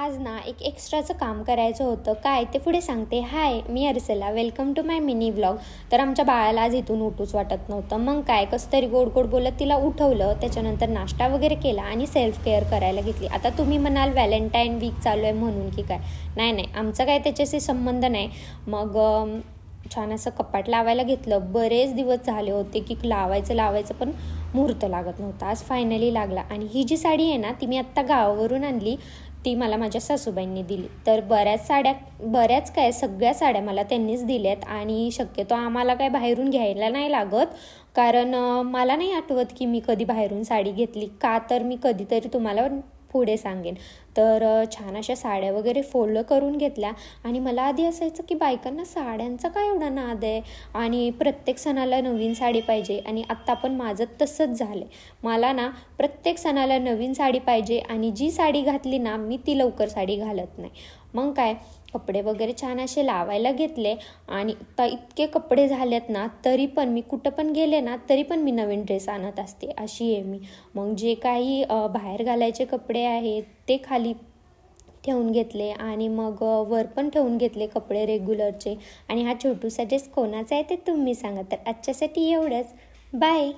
आज ना एक एक्स्ट्राचं काम करायचं होतं. काय ते पुढे सांगते. हाय, मी Arsala, welcome to my mini vlog. तर आमच्या बाळाला आज इथून उठूच वाटत नव्हतं. मग काय, कसं तरी गोड गोड बोलत तिला उठवलं. त्याच्यानंतर नाश्ता वगैरे केला आणि सेल्फ केअर करायला घेतली. आता तुम्ही म्हणाल व्हॅलेंटाईन वीक चालू आहे म्हणून की काय. नाही, आमचा काय त्याच्याशी संबंध नाही. मग छान असं कपाट लावायला घेतलं. बरेच दिवस झाले होते की लावायचं पण मुहूर्त लागत नव्हता. आज फायनली लागला. आणि ही जी साडी आहे ना, ती मी आत्ता गावावरून आणली. ती मला माझ्या सासूबाईंनी दिली. तर बऱ्याच काय सगळ्या साड्या मला त्यांनीच दिल्यात. आणि शक्यतो आम्हाला काय बाहेरून घ्यायला नाही लागत, कारण मला नाही आठवत की मी कधी बाहेरून साडी घेतली का. तर मी कधीतरी तुम्हाला पुढे सांगेन. तर छान अशा साड्या वगैरे फोल्ड करून घेतल्या. आणि मला आधी असायचं की बायकांना साड्यांचा काय एवढा नाद आहे आणि प्रत्येक सणाला नवीन साडी पाहिजे. आणि आत्ता पण माझं तसंच झालं आहे. मला ना प्रत्येक सणाला नवीन साडी पाहिजे आणि जी साडी घातली ना मी ती लवकर साडी घालत नाही. मग काय, कपडे वगैरे छान असे लावायला घेतले. आणि इतके कपडे झालेत ना, तरी पण मी कुठं पण गेले ना तरी पण मी नवीन ड्रेस आणत असते, अशी आहे मी. मग जे काही बाहेर घालायचे कपडे आहेत ते खाली ठेवून घेतले आणि मग वर पण ठेवून घेतले कपडे रेग्युलरचे. आणि हा छोटूसा ड्रेस कोणाचा आहे ते तुम्ही सांगा. तर आजच्यासाठी एवढंच. बाय.